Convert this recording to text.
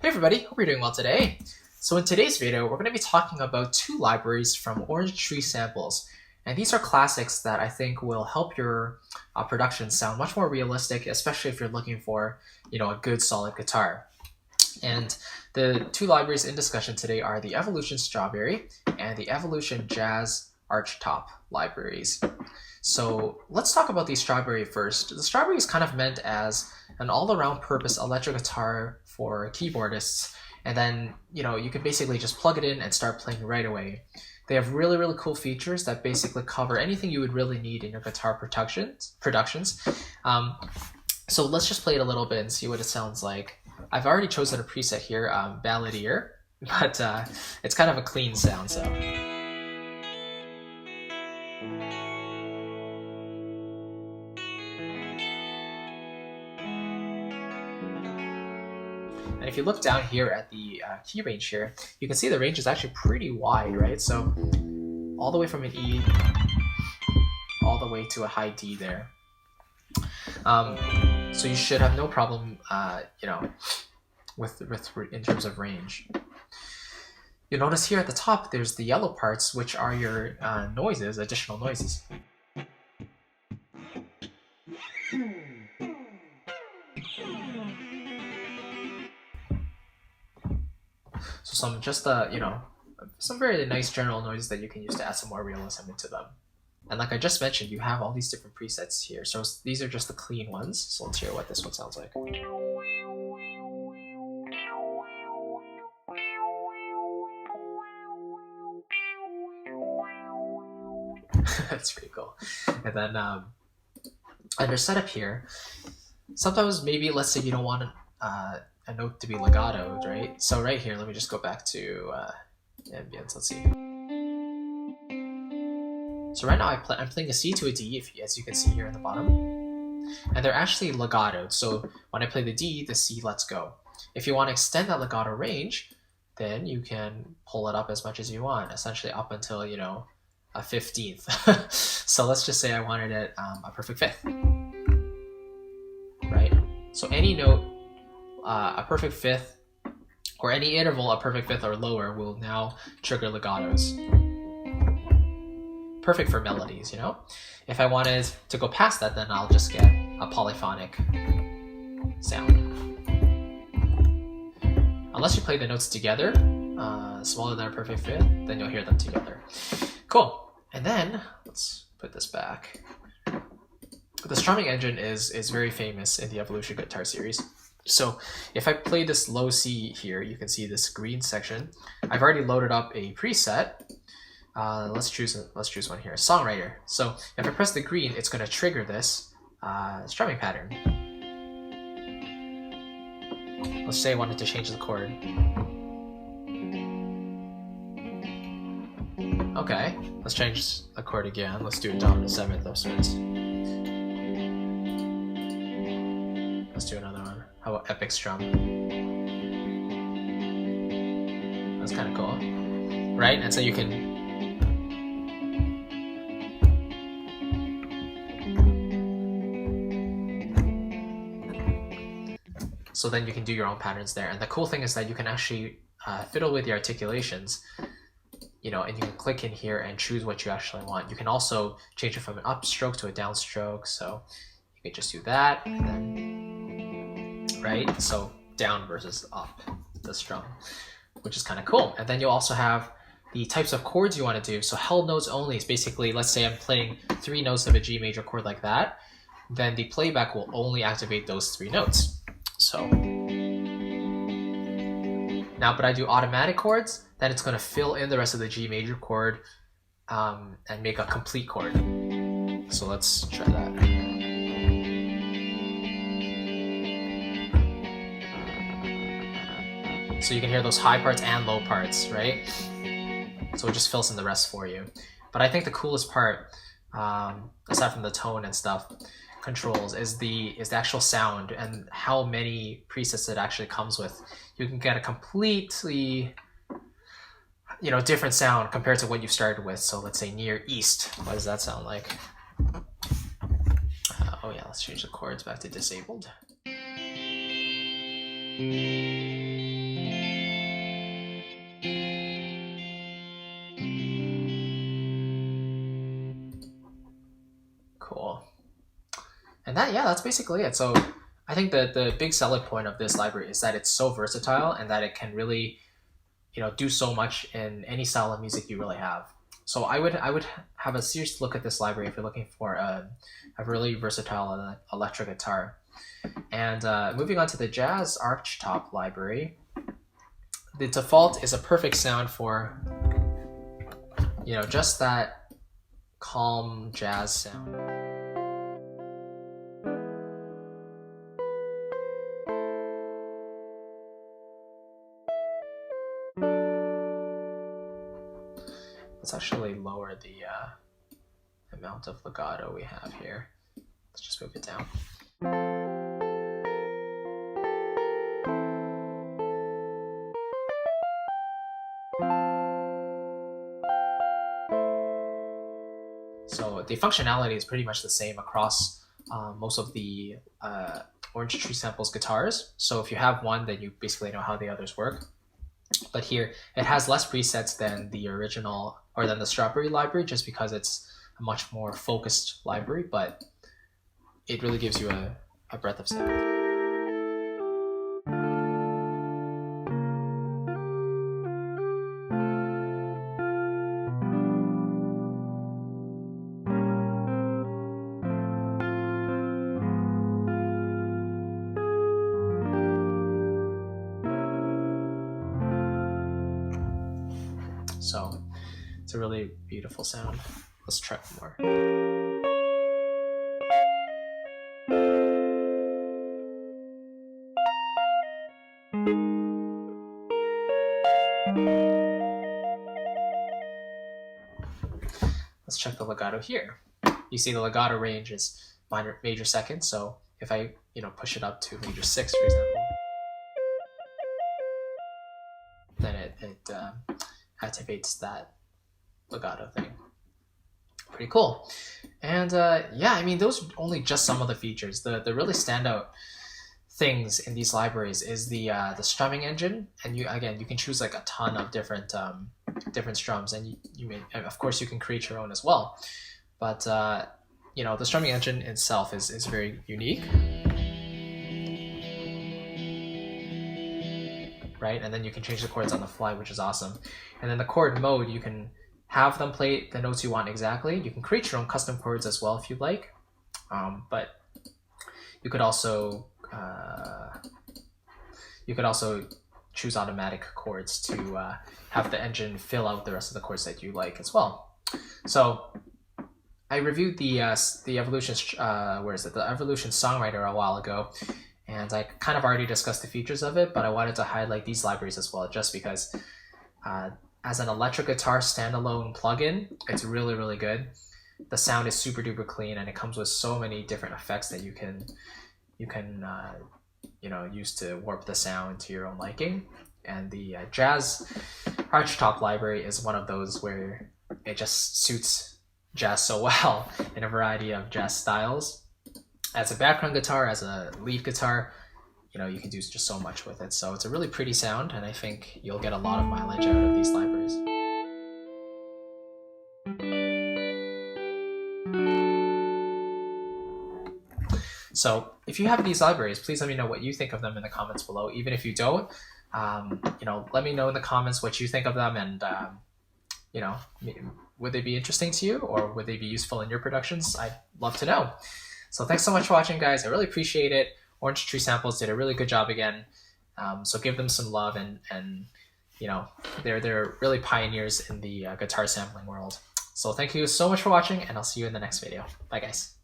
Hey everybody, hope you're doing well today. So in today's video, we're going to be talking about two libraries from Orange Tree Samples. And these are classics that I think will help your production sound much more realistic, especially if you're looking for, a good solid guitar. And the two libraries in discussion today are the Evolution Strawberry and the Evolution Jazz Archtop libraries. So let's talk about the Strawberry first. The Strawberry is kind of meant as an all-around purpose electric guitar for keyboardists, and then you can basically just plug it in and start playing right away. They have really cool features that basically cover anything you would really need in your guitar productions. So let's just play it a little bit and see what it sounds like. I've already chosen a preset here, Balladeer, but it's kind of a clean sound, so. And if you look down here at the key range here, you can see the range is actually pretty wide, right? So all the way from an E all the way to a high D there. So you should have no problem, with in terms of range. You'll notice here at the top, there's the yellow parts, which are your noises, additional noises. So some just some very nice general noises that you can use to add some more realism into them. And like I just mentioned, you have all these different presets here. So these are just the clean ones. So let's hear what this one sounds like. That's pretty cool. And then under setup here, sometimes maybe let's say you don't want a note to be legato, right? So right here, let me just go back to ambience. Let's see. So right now I'm playing a C to a D, as you can see here in the bottom, and they're actually legato. So when I play the D, the C lets go. If you want to extend that legato range, then you can pull it up as much as you want, essentially up until a 15th. So let's just say I wanted it a perfect fifth, right? So any note, a perfect fifth, or any interval a perfect fifth or lower will now trigger legatos. Perfect for melodies, If I wanted to go past that, then I'll just get a polyphonic sound. Unless you play the notes together, smaller than a perfect fifth, then you'll hear them together. Cool. And then let's put this back. The strumming engine is very famous in the Evolution guitar series. So if I play this low C here, you can see this green section. I've already loaded up a preset. Let's choose one here, Songwriter. So if I press the green, it's going to trigger this strumming pattern. Let's say I wanted to change the chord. Okay, let's change the chord again. Let's do a dominant seventh upwards. Let's do another one. How about epic strum? That's kind of cool, right? And so you can So then you can do your own patterns there. And the cool thing is that you can actually fiddle with the articulations, and you can click in here and choose what you actually want. You can also change it from an upstroke to a downstroke. So you can just do that, and then, right? So down versus up, the strum, which is kind of cool. And then you also have the types of chords you want to do. So held notes only is basically, let's say I'm playing 3 notes of a G major chord like that, then the playback will only activate those 3 notes. So now, but I do automatic chords, then it's going to fill in the rest of the G major chord and make a complete chord. So let's try that. So you can hear those high parts and low parts, right? So it just fills in the rest for you. But I think the coolest part, aside from the tone and stuff, controls, is the actual sound and how many presets it actually comes with. You can get a completely different sound compared to what you've started with. So let's say Near East. What does that sound like? Oh yeah, let's change the chords back to disabled. And that's basically it. So I think that the big selling point of this library is that it's so versatile and that it can really, do so much in any style of music you really have. So I would have a serious look at this library if you're looking for a really versatile electric guitar. And moving on to the Jazz Archtop library, the default is a perfect sound for, just that calm jazz sound. Let's actually lower the amount of legato we have here. Let's just move it down. So the functionality is pretty much the same across most of the Orange Tree Samples guitars. So if you have one, then you basically know how the others work. But here, it has less presets than the original, or than the Strawberry library, just because it's a much more focused library, but it really gives you a breadth of sound. So it's a really beautiful sound. Let's try more. Let's check the legato here. You see the legato range is major second, so if I push it up to major 6, for example, then it activates that legato thing. Pretty cool. And I mean, those are only just some of the features. The really standout things in these libraries is the strumming engine, and you can choose like a ton of different strums, and and of course you can create your own as well. But the strumming engine itself is very unique. Right? And then you can change the chords on the fly, which is awesome. And then the chord mode, you can have them play the notes you want exactly. You can create your own custom chords as well if you'd like. But you could also choose automatic chords to have the engine fill out the rest of the chords that you like as well. So I reviewed the Evolution the Evolution Songwriter a while ago, and I kind of already discussed the features of it, but I wanted to highlight these libraries as well, just because as an electric guitar standalone plugin, it's really, really good. The sound is super duper clean, and it comes with so many different effects that you can use to warp the sound to your own liking. And the Jazz Archtop library is one of those where it just suits jazz so well in a variety of jazz styles. As a background guitar, as a lead guitar, you can do just so much with it. So it's a really pretty sound, and I think you'll get a lot of mileage out of these libraries. So if you have these libraries, please let me know what you think of them in the comments below. Even if you don't, let me know in the comments what you think of them, and would they be interesting to you, or would they be useful in your productions? I'd love to know. So thanks so much for watching, guys. I really appreciate it. Orange Tree Samples did a really good job again. So give them some love, and they're really pioneers in the guitar sampling world. So thank you so much for watching, and I'll see you in the next video. Bye, guys.